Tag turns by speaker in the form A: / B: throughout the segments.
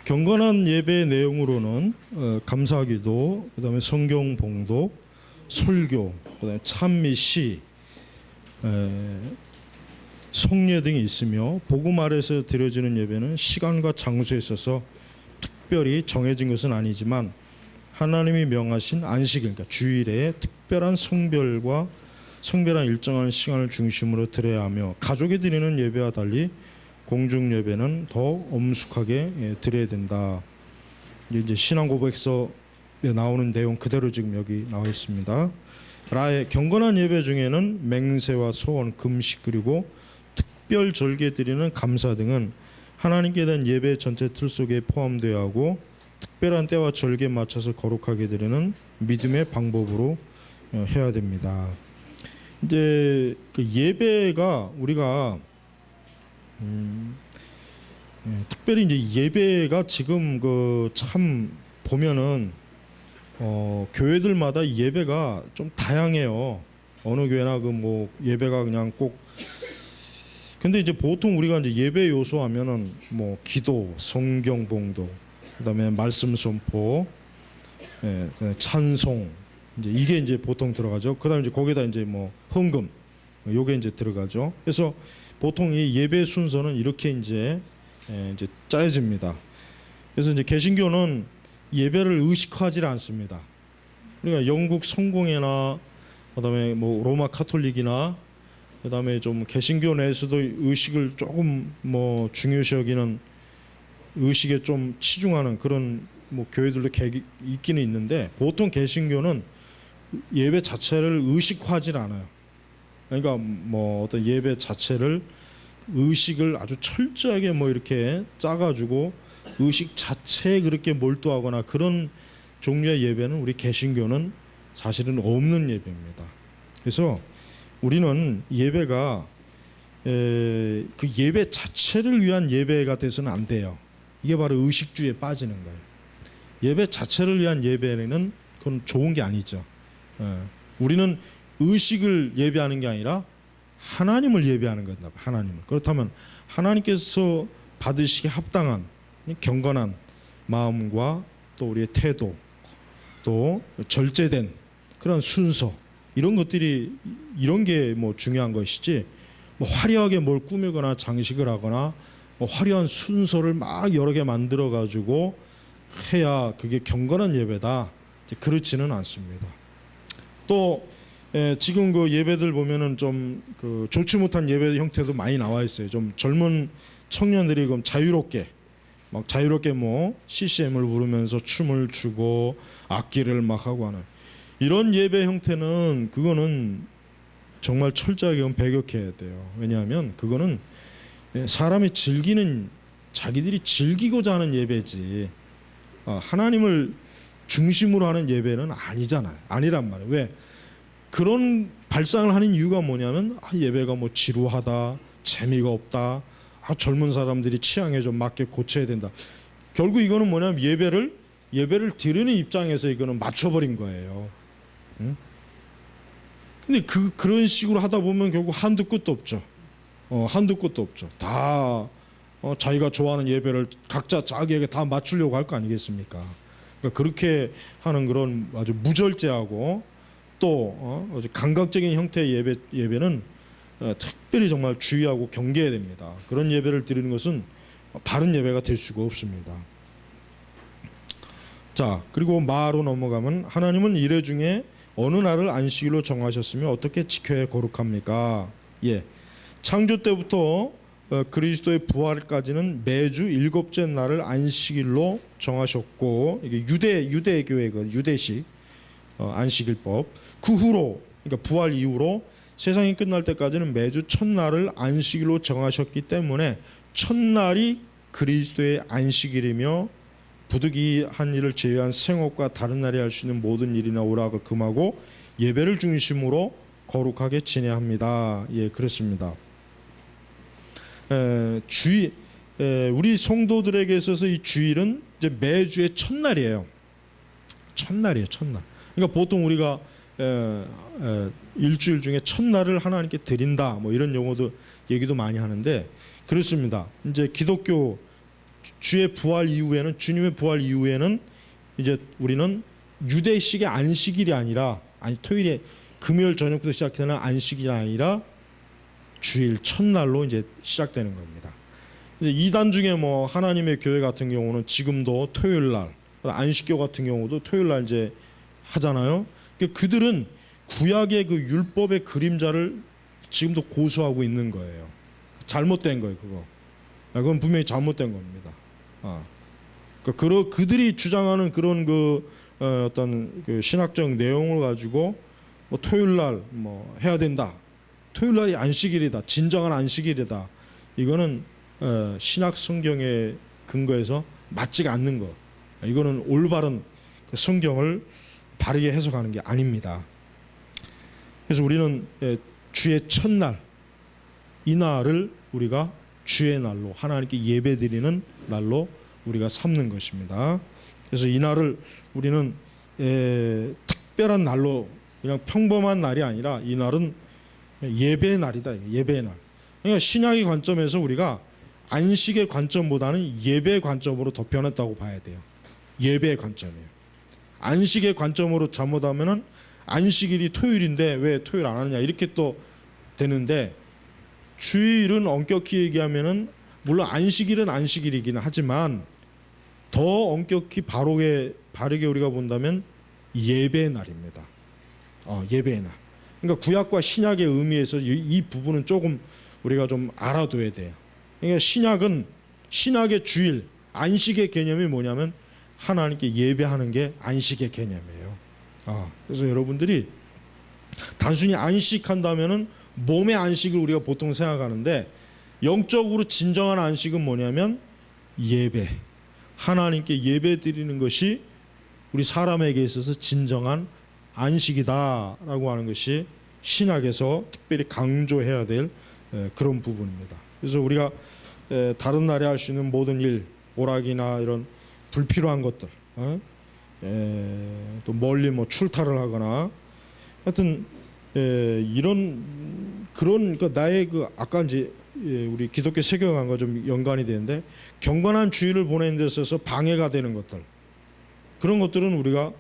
A: 경건한 예배 내용으로는 감사기도, 그다음에 성경 봉독, 설교, 그다음에 찬미, 시, 성례 등이 있으며 복음 아래서 드려지는 예배는 시간과 장소에 있어서 특별히 정해진 것은 아니지만 하나님이 명하신 안식일, 그러니까 주일에 특별한 성별한 일정한 시간을 중심으로 드려야 하며 가족이 드리는 예배와 달리 공중 예배는 더 엄숙하게 드려야 된다. 이제 신앙 고백서에 나오는 내용 그대로 지금 여기 나와 있습니다. 라의 경건한 예배 중에는 맹세와 소원, 금식 그리고 특별 절개 드리는 감사 등은 하나님께 대한 예배 전체 틀 속에 포함되어야 하고 특별한 때와 절개에 맞춰서 거룩하게 드리는 믿음의 방법으로 해야 됩니다. 이제 그 예배가 우리가 특별히 이제 예배가 지금 그 참 보면은 교회들마다 예배가 좀 다양해요. 어느 교회나 그 뭐 예배가 그냥 꼭 근데 이제 보통 우리가 이제 예배 요소 하면은 뭐 기도, 성경 봉독, 그다음에 말씀 선포, 그다음에 찬송 이제 이게 이제 보통 들어가죠. 그다음에 이제 거기다 이제 뭐 헌금 요게 이제 들어가죠. 그래서 보통 이 예배 순서는 이렇게 이제 짜여집니다. 그래서 이제 개신교는 예배를 의식하지 않습니다. 그러니까 영국 성공회나 그다음에 뭐 로마 카톨릭이나 그다음에 좀 개신교 내에서도 의식을 조금 뭐 중요시 여기는 의식에 좀 치중하는 그런 뭐 교회들도 있기는 있는데 보통 개신교는 예배 자체를 의식화하지 않아요. 그러니까 뭐 어떤 예배 자체를 의식을 아주 철저하게 뭐 이렇게 짜가지고 의식 자체에 그렇게 몰두하거나 그런 종류의 예배는 우리 개신교는 사실은 없는 예배입니다. 그래서 우리는 예배가 그 예배 자체를 위한 예배가 돼서는 안 돼요. 이게 바로 의식주의에 빠지는 거예요. 예배 자체를 위한 예배는 그건 좋은 게 아니죠. 우리는 의식을 예배하는 게 아니라 하나님을 예배하는 거다. 하나님을. 그렇다면 하나님께서 받으시기 합당한 경건한 마음과 또 우리의 태도, 또 절제된 그런 순서 이런 것들이 이런 게 뭐 중요한 것이지 뭐 화려하게 뭘 꾸미거나 장식을 하거나 뭐 화려한 순서를 막 여러 개 만들어 가지고 해야 그게 경건한 예배다. 그렇지는 않습니다. 또 지금 그 예배들 보면은 좀 그 좋지 못한 예배 형태도 많이 나와 있어요. 좀 젊은 청년들이 그럼 자유롭게 뭐 CCM을 부르면서 춤을 추고 악기를 막 하고 하는 이런 예배 형태는 그거는 정말 철저하게 배격해야 돼요. 왜냐하면 그거는 사람이 자기들이 즐기고자 하는 예배지 하나님을 중심으로 하는 예배는 아니잖아요. 아니란 말이에요. 왜? 그런 발상을 하는 이유가 뭐냐면 예배가 뭐 지루하다, 재미가 없다, 젊은 사람들이 취향에 좀 맞게 고쳐야 된다. 결국 이거는 뭐냐면 예배를 드리는 입장에서 이거는 맞춰버린 거예요. 응? 근데 그런 식으로 하다 보면 결국 한두 끝도 없죠. 한두 끝도 없죠. 다 자기가 좋아하는 예배를 각자 자기에게 다 맞추려고 할 거 아니겠습니까? 그러니까 그렇게 하는 그런 아주 무절제하고 또 아주 감각적인 형태의 예배는 특별히 정말 주의하고 경계해야 됩니다. 그런 예배를 드리는 것은 바른 예배가 될 수가 없습니다. 자, 그리고 마로 넘어가면 하나님은 이래 중에 어느 날을 안식일로 정하셨으며 어떻게 지켜야 거룩합니까? 창조 때부터 그리스도의 부활까지는 매주 일곱째 날을 안식일로 정하셨고 이게 유대 교회의 유대식 안식일법. 그 후로 그러니까 부활 이후로 세상이 끝날 때까지는 매주 첫날을 안식일로 정하셨기 때문에 첫날이 그리스도의 안식일이며 부득이한 일을 제외한 생업과 다른 날에 할 수 있는 모든 일이나 오라가 금하고 예배를 중심으로 거룩하게 지내야 합니다. 그렇습니다. 우리 성도들에게 있어서 이 주일은 이제 매주의 첫날이에요. 첫날. 그러니까 보통 우리가 일주일 중에 첫날을 하나님께 드린다 뭐 이런 용어도 얘기도 많이 하는데 그렇습니다. 이제 기독교 주의 부활 이후에는, 주님의 부활 이후에는 이제 우리는 유대식의 안식일이 아니라, 토요일에 금요일 저녁부터 시작되는 안식일이 아니라 주일 첫날로 이제 시작되는 겁니다. 이제 이단 중에 뭐 하나님의 교회 같은 경우는 지금도 토요일 날, 안식교 같은 경우도 토요일 날 이제 하잖아요. 그들은 구약의 그 율법의 그림자를 지금도 고수하고 있는 거예요. 잘못된 거예요, 그거. 그건 분명히 잘못된 겁니다. 그들이 주장하는 그런 어떤 그 신학적 내용을 가지고 뭐 토요일 날 뭐 해야 된다. 토요일 날이 안식일이다. 진정한 안식일이다. 이거는 신약 성경의 근거에서 맞지가 않는 거. 이거는 올바른 성경을 바르게 해석하는 게 아닙니다. 그래서 우리는 주의 첫날, 이 날을 우리가 주의 날로, 하나님께 예배드리는 날로 우리가 삼는 것입니다. 그래서 이 날을 우리는 특별한 날로, 그냥 평범한 날이 아니라 이 날은 예배의 날이다. 예배의 날. 그러니까 신약의 관점에서 우리가 안식의 관점보다는 예배의 관점으로 더 변했다고 봐야 돼요. 예배의 관점이에요. 안식의 관점으로 잘못하면은 안식일이 토요일인데 왜 토요일 안 하느냐 이렇게 또 되는데, 주일은 엄격히 얘기하면은 물론 안식일은 안식일이긴 하지만 더 엄격히 바르게 우리가 본다면 예배의 날입니다. 예배의 날. 그러니까 구약과 신약의 의미에서 이 부분은 조금 우리가 좀 알아둬야 돼요. 그러니까 신약의 주일, 안식의 개념이 뭐냐면 하나님께 예배하는 게 안식의 개념이에요. 그래서 여러분들이 단순히 안식한다면은 몸의 안식을 우리가 보통 생각하는데, 영적으로 진정한 안식은 뭐냐면 예배, 하나님께 예배 드리는 것이 우리 사람에게 있어서 진정한 안식이다라고 하는 것이 신약에서 특별히 강조해야 될 그런 부분입니다. 그래서 우리가 다른 날에 할 수 있는 모든 일, 오락이나 이런 불필요한 것들, 또 멀리 뭐 출타를 하거나 하여튼 이런 그런 나의 아까 이제 우리 기독교 세계관과 좀 연관이 되는데, 경건한 주일을 보내는 데 있어서 방해가 되는 것들, 그런 것들은 우리가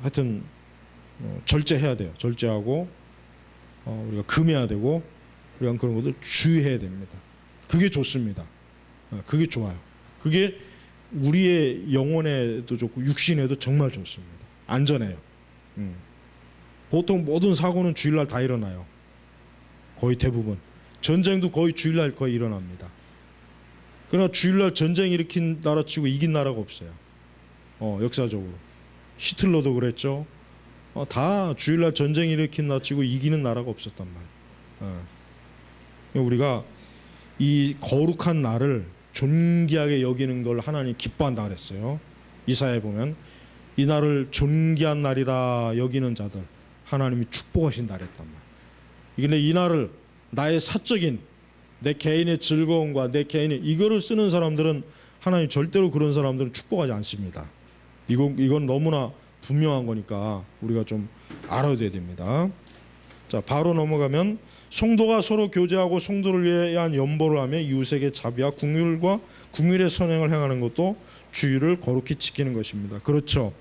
A: 하여튼 절제해야 돼요. 절제하고 우리가 금해야 되고, 우리가 그런 것들 주의해야 됩니다. 그게 좋습니다. 그게 좋아요. 그게 우리의 영혼에도 좋고 육신에도 정말 좋습니다. 안전해요. 보통 모든 사고는 주일날 다 일어나요. 거의 대부분. 전쟁도 거의 주일날 거의 일어납니다. 그러나 주일날 전쟁 일으킨 나라 치고 이긴 나라가 없어요. 역사적으로. 히틀러도 그랬죠. 다 주일날 전쟁 일으킨 나라 치고 이기는 나라가 없었단 말이에요. 우리가 이 거룩한 날을 존귀하게 여기는 걸 하나님 기뻐한다 그랬어요. 이사야에 보면 이 날을 존귀한 날이라 여기는 자들 하나님이 축복하신다 그랬단 말이에요. 근데 이 날을 나의 사적인 내 개인의 즐거움과 내 개인의 이거를 쓰는 사람들은 하나님 절대로 그런 사람들은 축복하지 않습니다. 이건 너무나 분명한 거니까 우리가 좀 알아둬야 됩니다. 자, 바로 넘어가면 성도가 서로 교제하고 성도를 위한 연보를 하며 이웃에게 자비와 긍휼의 선행을 행하는 것도 주일을 거룩히 지키는 것입니다. 그렇죠.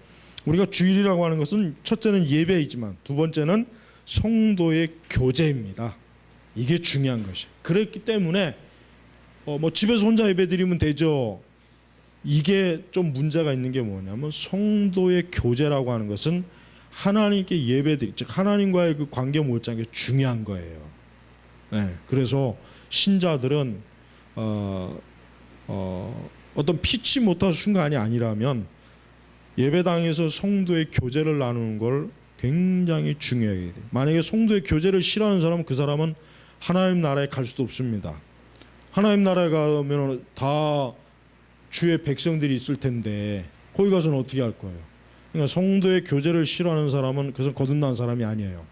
A: 우리가 주일이라고 하는 것은 첫째는 예배이지만 두 번째는 성도의 교제입니다. 이게 중요한 것이에요. 그렇기 때문에 뭐 집에서 혼자 예배드리면 되죠. 이게 좀 문제가 있는 게 뭐냐면 성도의 교제라고 하는 것은 하나님께 예배드리, 즉 하나님과의 그 관계 몰자는 게 중요한 거예요. 그래서 신자들은 어떤 피치 못할 순간이 아니라면 예배당에서 성도의 교제를 나누는 걸 굉장히 중요하게 돼요. 만약에 성도의 교제를 싫어하는 사람은 그 사람은 하나님 나라에 갈 수도 없습니다. 하나님 나라에 가면 다 주의 백성들이 있을 텐데 거기 가서는 어떻게 할 거예요? 그러니까 성도의 교제를 싫어하는 사람은 그것은 거듭난 사람이 아니에요.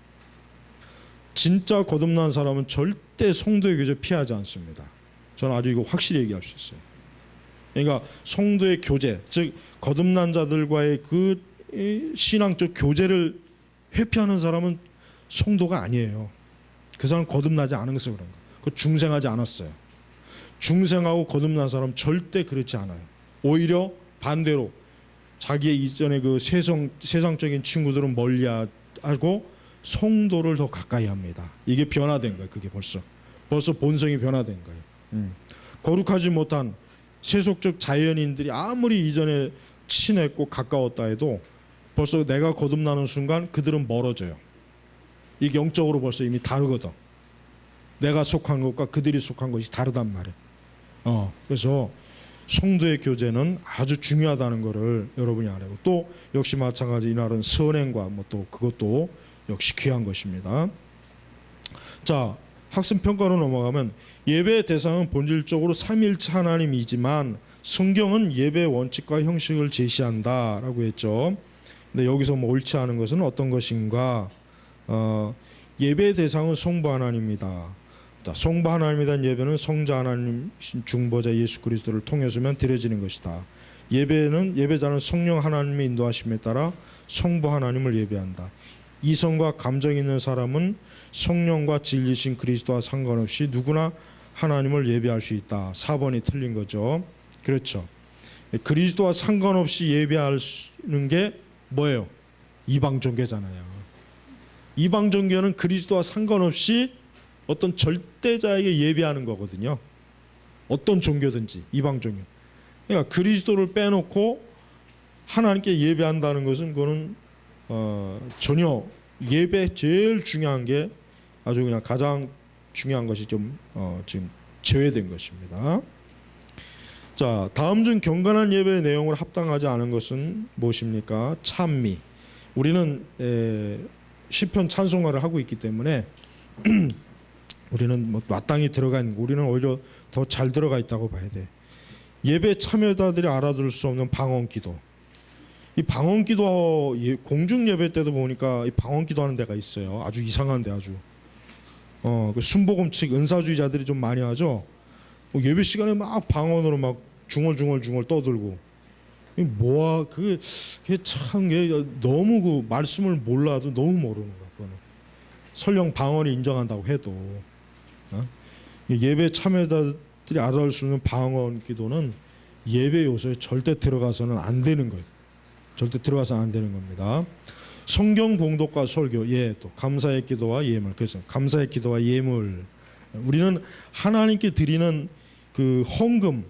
A: 진짜 거듭난 사람은 절대 성도의 교제 피하지 않습니다. 저는 아주 이거 확실히 얘기할 수 있어요. 그러니까 성도의 교제, 즉 거듭난 자들과의 그 신앙적 교제를 회피하는 사람은 성도가 아니에요. 그 사람은 거듭나지 않은 것을 그런 거예요. 그 중생하지 않았어요. 중생하고 거듭난 사람 절대 그렇지 않아요. 오히려 반대로 자기의 이전의 그 세상적인 친구들은 멀리하고 성도를 더 가까이 합니다. 이게 변화된 거예요. 그게 벌써 본성이 변화된 거예요. 거룩하지 못한 세속적 자연인들이 아무리 이전에 친했고 가까웠다 해도 벌써 내가 거듭나는 순간 그들은 멀어져요. 이게 영적으로 벌써 이미 다르거든. 내가 속한 것과 그들이 속한 것이 다르단 말이에요. 그래서 성도의 교제는 아주 중요하다는 것을 여러분이 알아요. 또 역시 마찬가지 이날은 선행과 뭐 또 그것도 역시 귀한 것입니다. 자, 학습 평가로 넘어가면 예배의 대상은 본질적으로 삼위일체 하나님이지만 성경은 예배의 원칙과 형식을 제시한다라고 했죠. 근데 여기서 뭐 옳지 않은 것은 어떤 것인가? 예배의 대상은 성부 하나님입니다. 자, 성부 하나님에 대한 예배는 성자 하나님 중보자 예수 그리스도를 통해서만 드려지는 것이다. 예배자는 성령 하나님의 인도하심에 따라 성부 하나님을 예배한다. 이성과 감정 있는 사람은 성령과 진리신 그리스도와 상관없이 누구나 하나님을 예배할 수 있다. 4번이 틀린 거죠. 그렇죠. 그리스도와 상관없이 예배하는 게 뭐예요? 이방 종교잖아요. 이방 종교는 그리스도와 상관없이 어떤 절대자에게 예배하는 거거든요. 어떤 종교든지 이방 종교. 그러니까 그리스도를 빼놓고 하나님께 예배한다는 것은 그거는 전혀 예배 제일 중요한 게 아주 그냥 가장 중요한 것이 좀 지금 제외된 것입니다. 자, 다음 중 경건한 예배의 내용을 합당하지 않은 것은 무엇입니까? 찬미. 우리는 시편 찬송가를 하고 있기 때문에 우리는 뭐 마땅히 들어가 있는 거, 우리는 오히려 더 잘 들어가 있다고 봐야 돼. 예배 참여자들이 알아들을 수 없는 방언기도. 이 방언기도 공중 예배 때도 보니까 이 방언기도하는 데가 있어요. 아주 이상한데 아주. 그 순복음 측 은사주의자들이 좀 많이 하죠. 예배 시간에 막 방언으로 막 중얼중얼 떠들고. 뭐야 그게 참 너무 그 말씀을 몰라도 너무 모르는 거야. 그거는. 설령 방언을 인정한다고 해도 예배 참여자들이 알아볼 수 있는 방언 기도는 예배 요소에 절대 들어가서는 안 되는 거예요. 절대 들어가서는 안 되는 겁니다. 성경 봉독과 설교, 또 감사의 기도와 예물. 그래서 감사의 기도와 예물. 우리는 하나님께 드리는 그 헌금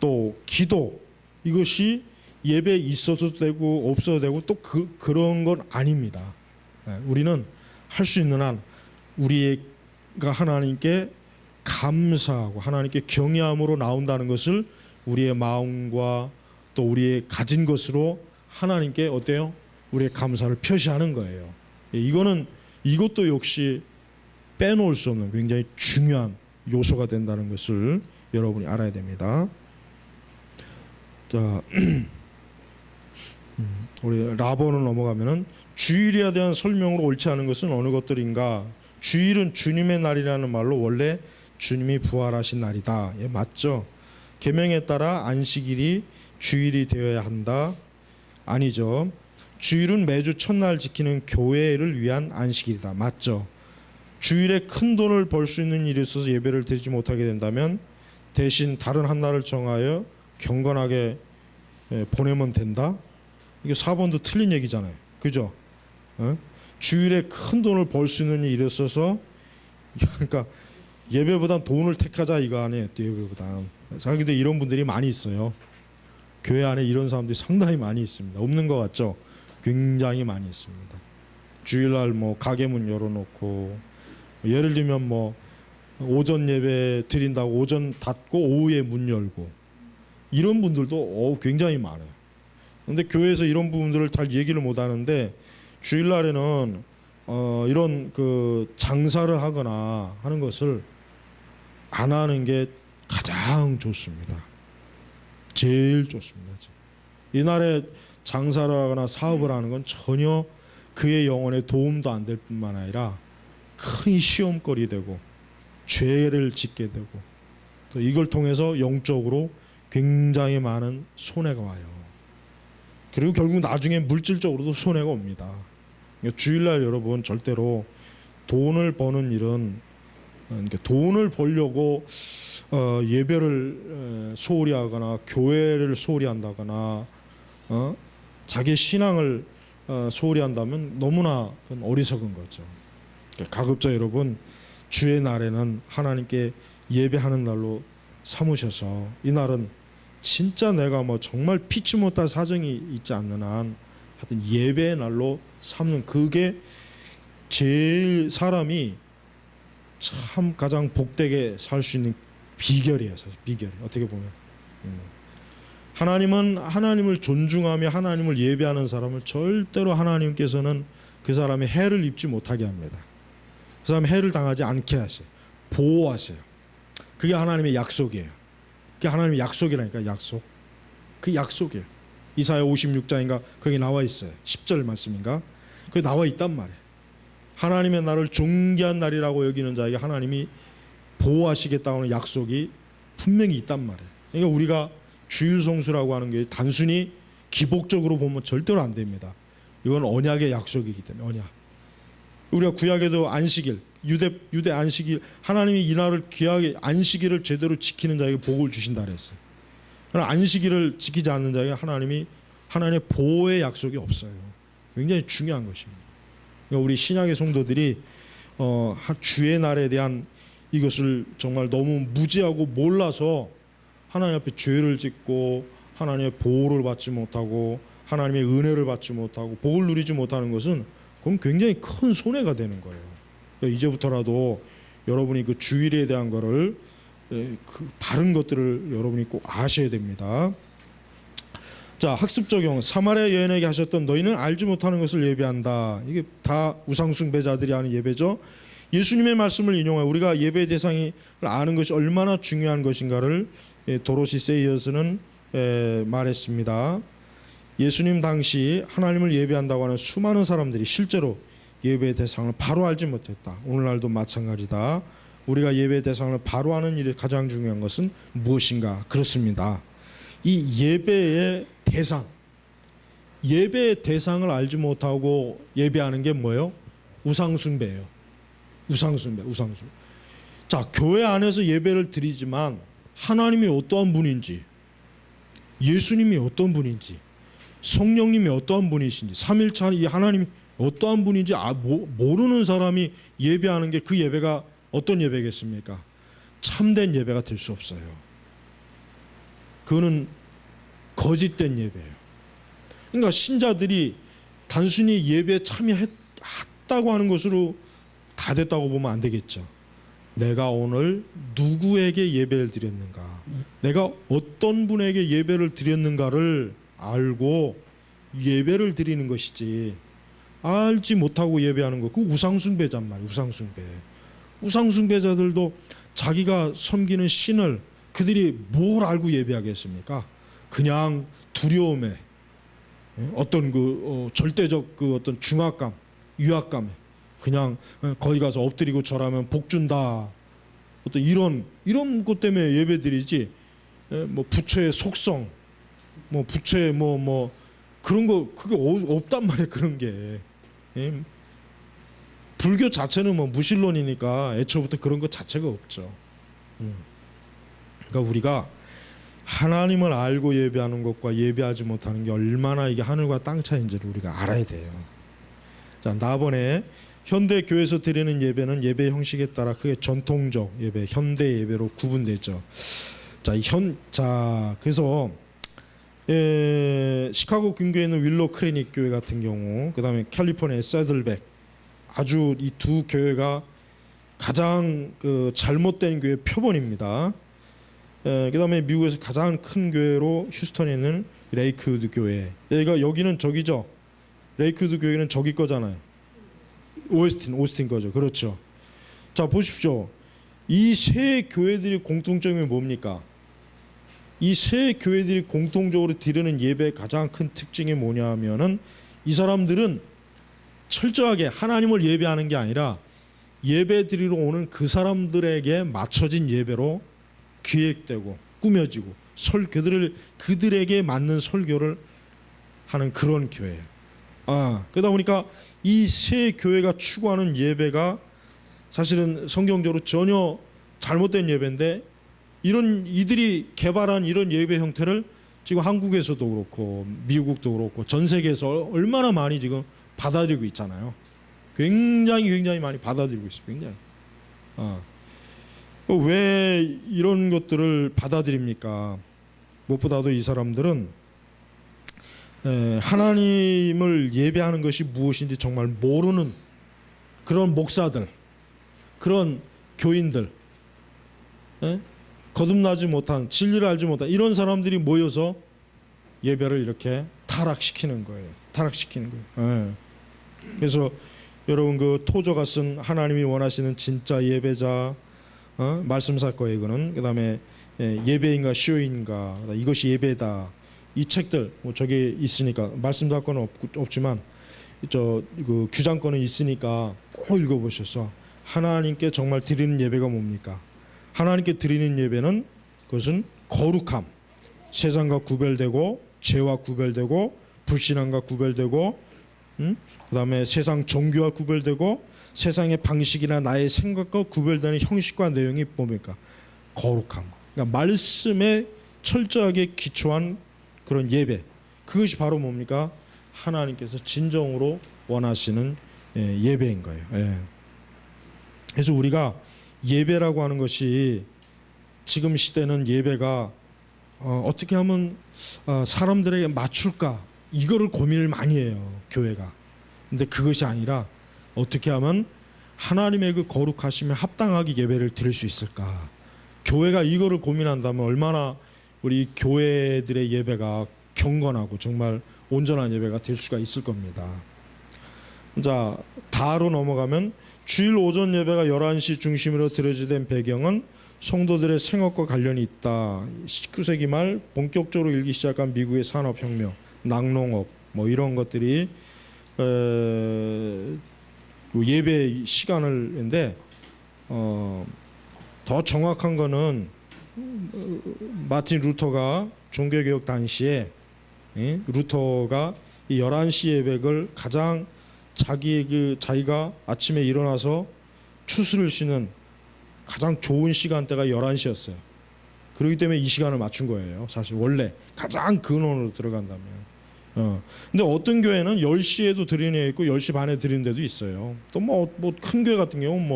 A: 또 기도 이것이 예배에 있어도 되고 없어도 되고 또 그런 건 아닙니다. 우리는 할 수 있는 한 우리가 하나님께 감사하고 하나님께 경외함으로 나온다는 것을 우리의 마음과 또 우리의 가진 것으로 하나님께 어때요? 우리의 감사를 표시하는 거예요. 이것도 역시 빼놓을 수 없는 굉장히 중요한 요소가 된다는 것을 여러분이 알아야 됩니다. 자, 우리 라본을 넘어가면은 주일에 대한 설명으로 옳지 않은 것은 어느 것들인가? 주일은 주님의 날이라는 말로 원래 주님이 부활하신 날이다. 맞죠? 계명에 따라 안식일이 주일이 되어야 한다. 아니죠. 주일은 매주 첫날 지키는 교회를 위한 안식일이다. 맞죠? 주일에 큰 돈을 벌 수 있는 일이 있어서 예배를 드리지 못하게 된다면 대신 다른 한 날을 정하여 경건하게 보내면 된다. 이게 4번도 틀린 얘기잖아요. 그죠? 주일에 큰 돈을 벌 수 있는 일이 있어서 그러니까 예배보단 돈을 택하자 이거 아니에요. 예배보다. 사실은 이런 분들이 많이 있어요. 교회 안에 이런 사람들이 상당히 많이 있습니다. 없는 것 같죠? 굉장히 많이 있습니다. 주일날 뭐 가게 문 열어놓고 예를 들면 뭐 오전 예배 드린다고 오전 닫고 오후에 문 열고 이런 분들도 굉장히 많아요. 그런데 교회에서 이런 부분들을 잘 얘기를 못 하는데 주일날에는 이런 그 장사를 하거나 하는 것을 안 하는 게 가장 좋습니다. 제일 좋습니다. 이날에 장사를 하거나 사업을 하는 건 전혀 그의 영혼에 도움도 안 될 뿐만 아니라 큰 시험거리 되고 죄를 짓게 되고 또 이걸 통해서 영적으로 굉장히 많은 손해가 와요. 그리고 결국 나중에 물질적으로도 손해가 옵니다. 주일날 여러분 절대로 돈을 버는 일은 그러니까 돈을 벌려고 예배를 소홀히 하거나 교회를 소홀히 한다거나 자기 신앙을 소홀히 한다면 너무나 그건 어리석은 거죠. 가급적 여러분 주의 날에는 하나님께 예배하는 날로 삼으셔서 이 날은 진짜 내가 뭐 정말 피치 못할 사정이 있지 않는 한 하여튼 예배의 날로 삼는 그게 제일 사람이 참 가장 복되게 살 수 있는 비결이에요. 사실 비결이 어떻게 보면 하나님은 하나님을 존중하며 하나님을 예배하는 사람을 절대로 하나님께서는 그 사람이 해를 입지 못하게 합니다. 그 사람이 해를 당하지 않게 하셔요. 보호하셔요. 그게 하나님의 약속이에요. 그게 하나님의 약속이라니까. 약속. 그 약속이에요. 이사야 56장인가 거기 나와 있어요. 10절 말씀인가 거기 나와 있단 말이에요. 하나님의 날을 존귀한 날이라고 여기는 자에게 하나님이 보호하시겠다는 약속이 분명히 있단 말이에요. 그러니까 우리가 주일성수라고 하는 게 단순히 기복적으로 보면 절대로 안 됩니다. 이건 언약의 약속이기 때문에. 언약. 우리가 구약에도 안식일, 유대 안식일, 하나님이 이 날을 귀하게 안식일을 제대로 지키는 자에게 복을 주신다 그랬어요. 그러나 안식일을 지키지 않는 자에게 하나님의 보호의 약속이 없어요. 굉장히 중요한 것입니다. 그러니까 우리 신약의 성도들이 주의 날에 대한 이것을 정말 너무 무지하고 몰라서 하나님 앞에 죄를 짓고 하나님의 보호를 받지 못하고 하나님의 은혜를 받지 못하고 복을 누리지 못하는 것은 그건 굉장히 큰 손해가 되는 거예요. 그러니까 이제부터라도 여러분이 그 주일에 대한 거를 그 바른 것들을 여러분이 꼭 아셔야 됩니다. 자, 학습 적용. 사마리아 여인에게 하셨던 너희는 알지 못하는 것을 예배한다. 이게 다 우상숭배자들이 하는 예배죠. 예수님의 말씀을 인용하여 우리가 예배의 대상을 아는 것이 얼마나 중요한 것인가를 도로시 세이어스는 말했습니다. 예수님 당시 하나님을 예배한다고 하는 수많은 사람들이 실제로 예배의 대상을 바로 알지 못했다. 오늘날도 마찬가지다. 우리가 예배의 대상을 바로 아는 일이 가장 중요한 것은 무엇인가? 그렇습니다. 이 예배의 대상, 예배의 대상을 알지 못하고 예배하는 게 뭐예요? 우상숭배예요. 우상숭배. 자, 교회 안에서 예배를 드리지만 하나님이 어떠한 분인지, 예수님이 어떤 분인지, 성령님이 어떠한 분이신지, 삼일차 이 하나님이 어떠한 분인지 모르는 사람이 예배하는 게 그 예배가 어떤 예배겠습니까? 참된 예배가 될 수 없어요. 그거는 거짓된 예배예요. 그러니까 신자들이 단순히 예배에 참여했다고 하는 것으로 다 됐다고 보면 안 되겠죠. 내가 오늘 누구에게 예배를 드렸는가, 내가 어떤 분에게 예배를 드렸는가를 알고 예배를 드리는 것이지, 알지 못하고 예배하는 거, 그 우상숭배란 말이에요. 우상숭배자들도 자기가 섬기는 신을 그들이 뭘 알고 예배하겠습니까? 그냥 두려움에, 어떤 절대적 어떤 중압감, 유압감에 그냥 거기 가서 엎드리고 절하면 복 준다. 어떤 이런 것 때문에 예배드리지. 뭐 부처의 속성, 뭐 부처의 뭐 그런 거 그게 없단 말이에요. 그런 게. 불교 자체는 뭐 무신론이니까 애초부터 그런 것 자체가 없죠. 그러니까 우리가 하나님을 알고 예배하는 것과 예배하지 못하는 게 얼마나 이게 하늘과 땅 차이인지를 우리가 알아야 돼요. 자, 나번에 현대 교회에서 드리는 예배는 예배 형식에 따라 크게 전통적 예배, 현대 예배로 구분되죠. 자, 그래서 시카고 근교에 있는 윌로 크리닉 교회 같은 경우, 그다음에 캘리포니아의 새들백, 아주 이 두 교회가 가장 잘못된 교회 표본입니다. 그다음에 미국에서 가장 큰 교회로 휴스턴에 있는 레이크우드 교회. 여기는 저기죠. 레이크우드 교회는 저기 거잖아요. 오스틴 거죠. 그렇죠. 자, 보십시오. 이 세 교회들이 공통점이 뭡니까? 이 세 교회들이 공통적으로 드리는 예배의 가장 큰 특징이 뭐냐 하면은, 이 사람들은 철저하게 하나님을 예배하는 게 아니라 예배 드리러 오는 그 사람들에게 맞춰진 예배로 기획되고 꾸며지고 그들에게 맞는 설교를 하는 그런 교회예요. 그러다 보니까 이 세 교회가 추구하는 예배가 사실은 성경적으로 전혀 잘못된 예배인데, 이런 이들이 개발한 이런 예배 형태를 지금 한국에서도 그렇고 미국도 그렇고 전 세계에서 얼마나 많이 지금 받아들이고 있잖아요. 굉장히 많이 받아들이고 있어요. 굉장히. 왜 이런 것들을 받아들입니까? 무엇보다도 이 사람들은 하나님을 예배하는 것이 무엇인지 정말 모르는 그런 목사들, 그런 교인들, 거듭나지 못한, 진리를 알지 못한 이런 사람들이 모여서 예배를 이렇게 타락시키는 거예요. 타락시키는 거예요. 그래서 여러분 그 토저가 쓴 하나님이 원하시는 진짜 예배자, 말씀 사건의 그는 그다음에 예배인가 시효인가, 이것이 예배다, 이 책들 뭐 저기 있으니까 말씀 사건은 없지만 저 그 규장권은 있으니까 꼭 읽어보셔서 하나님께 정말 드리는 예배가 뭡니까? 하나님께 드리는 예배는 그것은 거룩함, 세상과 구별되고 죄와 구별되고 불신앙과 구별되고 그다음에 세상 종교와 구별되고 세상의 방식이나 나의 생각과 구별되는 형식과 내용이 뭡니까? 거룩함. 그러니까 말씀에 철저하게 기초한 그런 예배. 그것이 바로 뭡니까? 하나님께서 진정으로 원하시는 예배인 거예요. 그래서 우리가 예배라고 하는 것이 지금 시대는 예배가 어떻게 하면 사람들에게 맞출까 이거를 고민을 많이 해요, 교회가. 근데 그것이 아니라 어떻게 하면 하나님의 그 거룩하심에 합당하게 예배를 드릴 수 있을까. 교회가 이거를 고민한다면 얼마나 우리 교회들의 예배가 경건하고 정말 온전한 예배가 될 수가 있을 겁니다. 자, 다로 넘어가면 주일 오전 예배가 11시 중심으로 드려지된 배경은 성도들의 생업과 관련이 있다. 19세기 말 본격적으로 일기 시작한 미국의 산업혁명, 낙농업 뭐 이런 것들이 예배 시간을인데 더 정확한 거는 마틴 루터가 종교개혁 당시에 루터가 이 11시 예배를 가장 자기가 아침에 일어나서 추수를 쉬는 가장 좋은 시간대가 11시였어요. 그렇기 때문에 이 시간을 맞춘 거예요. 사실 원래 가장 근원으로 들어간다면. 근데 어떤 교회는 10시에도 드리는 애 있고 10시 반에 드리는 데도 있어요. 또 뭐 큰 교회 같은 경우는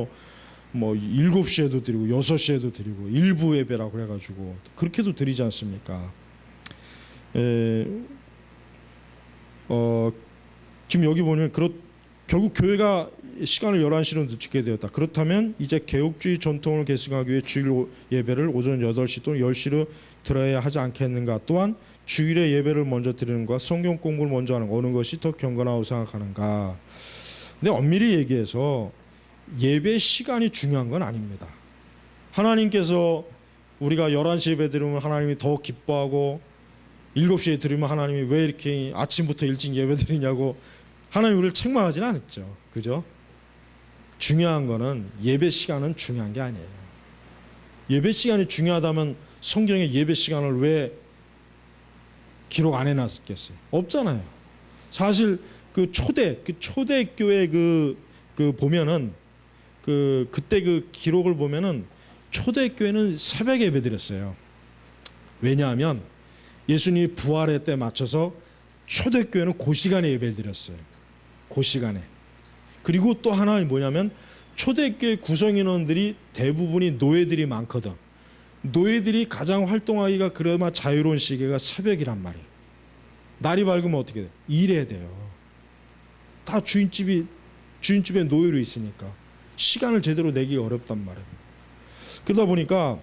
A: 뭐 7시에도 드리고 6시에도 드리고 일부 예배라고 그래가지고 그렇게도 드리지 않습니까? 지금 여기 보면 결국 교회가 시간을 11시로 늦추게 되었다. 그렇다면 이제 개혁주의 전통을 계승하기 위해 주일 예배를 오전 8시 또는 10시로 들어야 하지 않겠는가. 또한 주일에 예배를 먼저 드리는 것과 성경 공부를 먼저 하는 어느 것이 더 경건하다고 생각하는가. 근데 엄밀히 얘기해서 예배 시간이 중요한 건 아닙니다. 하나님께서 우리가 11시에 예배 드리면 하나님이 더 기뻐하고 7시에 드리면 하나님이 왜 이렇게 아침부터 일찍 예배 드리냐고 하나님 우리를 책망하지는 않았죠. 그죠? 중요한 거는 예배 시간은 중요한 게 아니에요. 예배 시간이 중요하다면 성경에 예배 시간을 왜 기록 안 해놨겠어요? 없잖아요. 사실 그 초대교회 그 보면은 그때 그 기록을 보면은 초대교회는 새벽에 예배 드렸어요. 왜냐하면 예수님이 부활의 때 맞춰서 초대교회는 그 시간에 예배 드렸어요. 그 시간에. 그리고 또 하나 뭐냐면 초대교회 구성인원들이 대부분이 노예들이 많거든. 노예들이 가장 활동하기가 그나마 자유로운 시기가 새벽이란 말이에요. 날이 밝으면 어떻게 돼? 일해야 돼요. 다 주인집에 노예로 있으니까 시간을 제대로 내기가 어렵단 말이에요. 그러다 보니까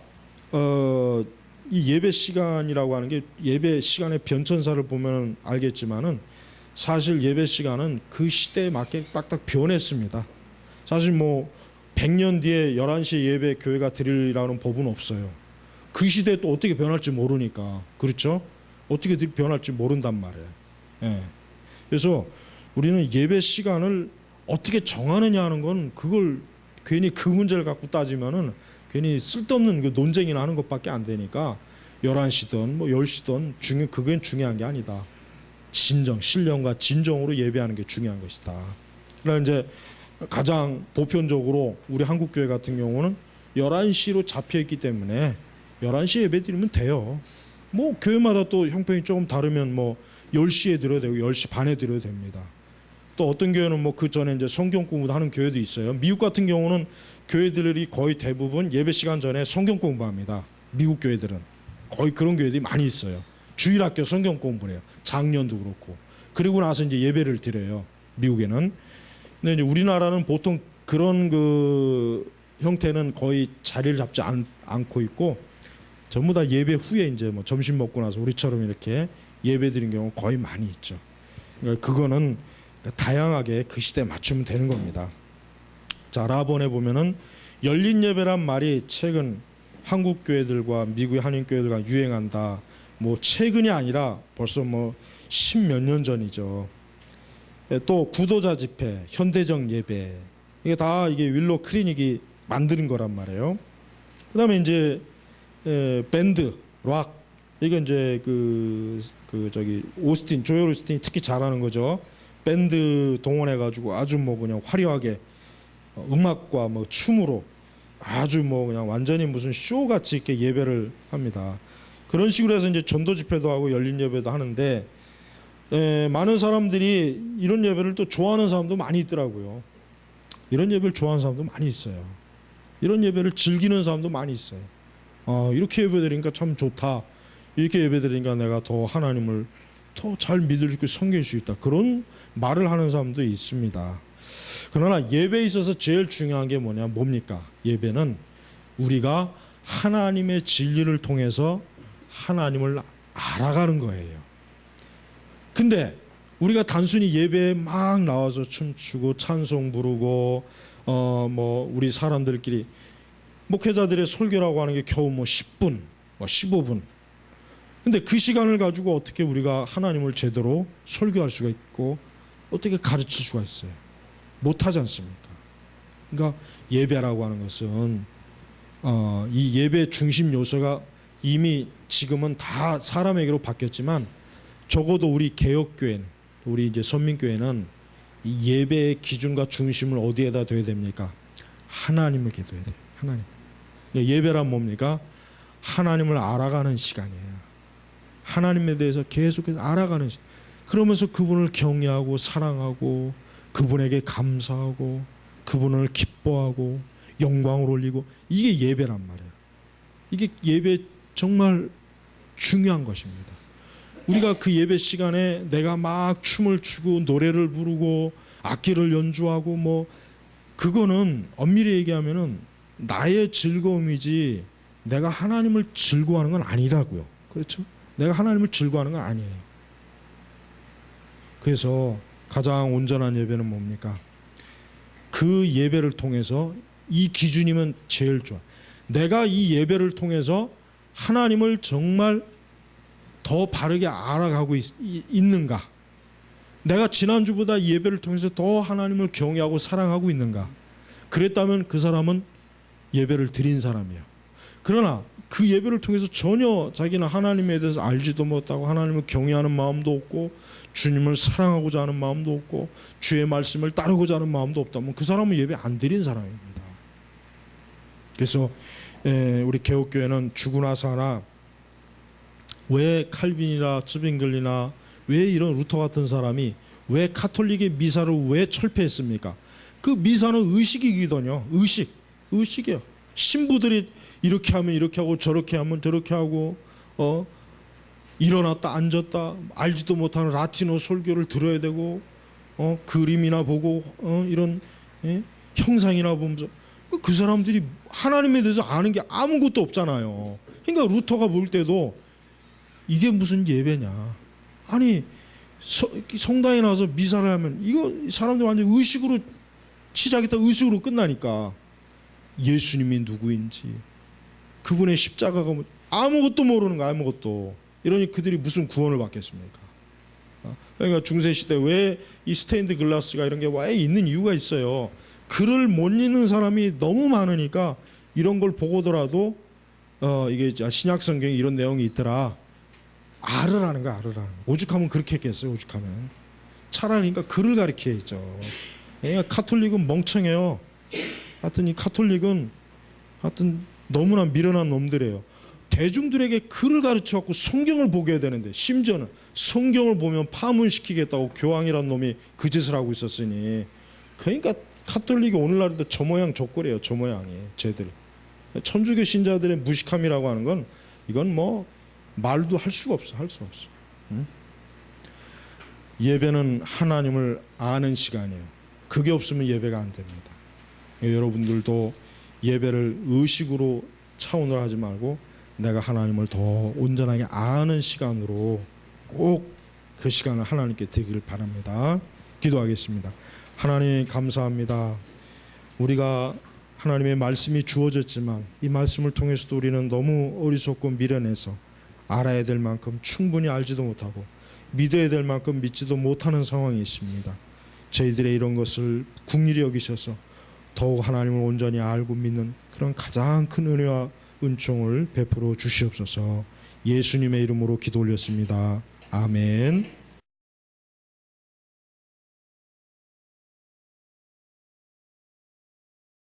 A: 이 예배 시간이라고 하는 게 예배 시간의 변천사를 보면 알겠지만은 사실 예배 시간은 그 시대에 맞게 딱딱 변했습니다. 사실 뭐 100년 뒤에 11시에 예배 교회가 드리라는 법은 없어요. 그 시대에 또 어떻게 변할지 모르니까. 그렇죠? 어떻게 변할지 모른단 말이에요. 예. 그래서 우리는 예배 시간을 어떻게 정하느냐 하는 건 그걸 괜히 그 문제를 갖고 따지면은 괜히 쓸데없는 그 논쟁이나 하는 것밖에 안 되니까 11시든 뭐 10시든 그건 중요한 게 아니다. 신령과 진정으로 예배하는 게 중요한 것이다. 그러나 이제 가장 보편적으로 우리 한국 교회 같은 경우는 11시로 잡혀 있기 때문에 11시에 예배 드리면 돼요. 뭐 교회마다 또 형편이 조금 다르면 뭐 10시에 드려도 되고 10시 반에 드려도 됩니다. 또 어떤 교회는 뭐 그 전에 이제 성경 공부도 하는 교회도 있어요. 미국 같은 경우는 교회들이 거의 대부분 예배 시간 전에 성경 공부합니다. 미국 교회들은 거의 그런 교회들이 많이 있어요. 주일학교 성경 공부를 해요. 작년도 그렇고. 그리고 나서 이제 예배를 드려요. 미국에는. 근데 이제 우리나라는 보통 그런 그 형태는 거의 자리를 잡지 않고 있고 전부 다 예배 후에 이제 뭐 점심 먹고 나서 우리처럼 이렇게 예배 드리는 경우 거의 많이 있죠. 그러니까 그거는 다양하게 그 시대에 맞추면 되는 겁니다. 자, 라본에 보면은 열린 예배란 말이 최근 한국 교회들과 미국의 한인 교회들과 유행한다. 뭐 최근이 아니라 벌써 뭐 십몇 년 전이죠. 또 구도자 집회, 현대적 예배 이게 다 이게 윌로 클리닉이 만드는 거란 말이에요. 그다음에 이제 밴드, 락 이게 이제 그 저기 오스틴, 조엘 오스틴이 특히 잘하는 거죠. 밴드 동원해 가지고 아주 뭐 그냥 화려하게 음악과 뭐 춤으로 아주 뭐 그냥 완전히 무슨 쇼 같이 이렇게 예배를 합니다. 그런 식으로 해서 이제 전도 집회도 하고 열린 예배도 하는데 많은 사람들이 이런 예배를 또 좋아하는 사람도 많이 있더라고요. 이런 예배를 좋아하는 사람도 많이 있어요. 이런 예배를 즐기는 사람도 많이 있어요. 이렇게 예배드리니까 참 좋다. 이렇게 예배드리니까 내가 더 하나님을 더 잘 믿을 수 있고 섬길 수 있다. 그런 말을 하는 사람도 있습니다. 그러나 예배에 있어서 제일 중요한 게 뭡니까? 예배는 우리가 하나님의 진리를 통해서 하나님을 알아가는 거예요. 근데 우리가 단순히 예배에 막 나와서 춤추고 찬송 부르고 뭐 우리 사람들끼리 목회자들의 설교라고 하는 게 겨우 뭐 10분, 뭐 15분. 근데 그 시간을 가지고 어떻게 우리가 하나님을 제대로 설교할 수가 있고 어떻게 가르칠 수가 있어요? 못하지 않습니까? 그러니까 예배라고 하는 것은 이 예배 중심 요소가 이미 지금은 다 사람에게로 바뀌었지만 적어도 우리 개혁교회는 우리 이제 선민교회는 이 예배의 기준과 중심을 어디에다 둬야 됩니까? 하나님에게 둬야 돼요. 하나님. 예배란 뭡니까? 하나님을 알아가는 시간이에요. 하나님에 대해서 계속해서 알아가는 시간. 그러면서 그분을 경외하고 사랑하고 그분에게 감사하고 그분을 기뻐하고 영광을 올리고 이게 예배란 말이에요. 이게 예배 정말 중요한 것입니다. 우리가 그 예배 시간에 내가 막 춤을 추고 노래를 부르고 악기를 연주하고 뭐 그거는 엄밀히 얘기하면은 나의 즐거움이지 내가 하나님을 즐거워하는 건 아니라고요. 그렇죠? 내가 하나님을 즐거워하는 건 아니에요. 그래서 가장 온전한 예배는 뭡니까? 그 예배를 통해서 이 기준이면 제일 좋아. 내가 이 예배를 통해서 하나님을 정말 더 바르게 알아가고 있는가? 내가 지난주보다 예배를 통해서 더 하나님을 경외하고 사랑하고 있는가? 그랬다면 그 사람은 예배를 드린 사람이에요. 그러나 그 예배를 통해서 전혀 자기는 하나님에 대해서 알지도 못하고 하나님을 경외하는 마음도 없고 주님을 사랑하고자 하는 마음도 없고 주의 말씀을 따르고자 하는 마음도 없다면 그 사람은 예배 안 드린 사람입니다. 그래서 우리 개혁교회는 주고 나서 하나 왜 칼빈이나 츠빙글리나 왜 이런 루터 같은 사람이 왜 카톨릭의 미사를 왜 철폐했습니까? 그 미사는 의식이거든요. 의식이에요. 신부들이 이렇게 하면 이렇게 하고 저렇게 하면 저렇게 하고 일어났다 앉았다 알지도 못하는 라틴어 설교를 들어야 되고 그림이나 보고 이런 형상이나 보면서 그 사람들이 하나님에 대해서 아는 게 아무것도 없잖아요. 그러니까 루터가 볼 때도 이게 무슨 예배냐? 아니 성당에 나와서 미사를 하면 이거 사람들 완전 의식으로 시작했다 의식으로 끝나니까 예수님이 누구인지 그분의 십자가가 아무것도 모르는 거야. 아무것도. 이러니 그들이 무슨 구원을 받겠습니까? 그러니까 중세시대 왜 이 스테인드 글라스가 이런 게 왜 있는 이유가 있어요. 글을 못 읽는 사람이 너무 많으니까 이런 걸 보고더라도 이게 신약 성경에 이런 내용이 있더라. 알으라는 거야. 알으라는 거. 오죽하면 그렇게 했겠어요. 오죽하면. 차라리 그러니까 글을 가르쳐야죠. 그러니까 카톨릭은 멍청해요. 하여튼 이 카톨릭은 하여튼 너무나 미련한 놈들이에요. 대중들에게 글을 가르쳐 갖고 성경을 보게 해야 되는데, 심지어는 성경을 보면 파문시키겠다고 교황이란 놈이 그 짓을 하고 있었으니, 그러니까 카톨릭이 오늘날에도 저 모양 저 꼴이에요. 저 모양이 쟤들. 천주교 신자들의 무식함이라고 하는 건 이건 뭐 말도 할 수가 없어. 할 수 없어. 응? 예배는 하나님을 아는 시간이에요. 그게 없으면 예배가 안 됩니다. 여러분들도 예배를 의식으로 차원으로 하지 말고 내가 하나님을 더 온전하게 아는 시간으로 꼭 그 시간을 하나님께 드리길 바랍니다. 기도하겠습니다. 하나님 감사합니다. 우리가 하나님의 말씀이 주어졌지만 이 말씀을 통해서도 우리는 너무 어리석고 미련해서 알아야 될 만큼 충분히 알지도 못하고 믿어야 될 만큼 믿지도 못하는 상황이 있습니다. 저희들의 이런 것을 긍휼히 여기셔서 더욱 하나님을 온전히 알고 믿는 그런 가장 큰 은혜와 은총을 베풀어 주시옵소서. 예수님의 이름으로 기도 올렸습니다. 아멘.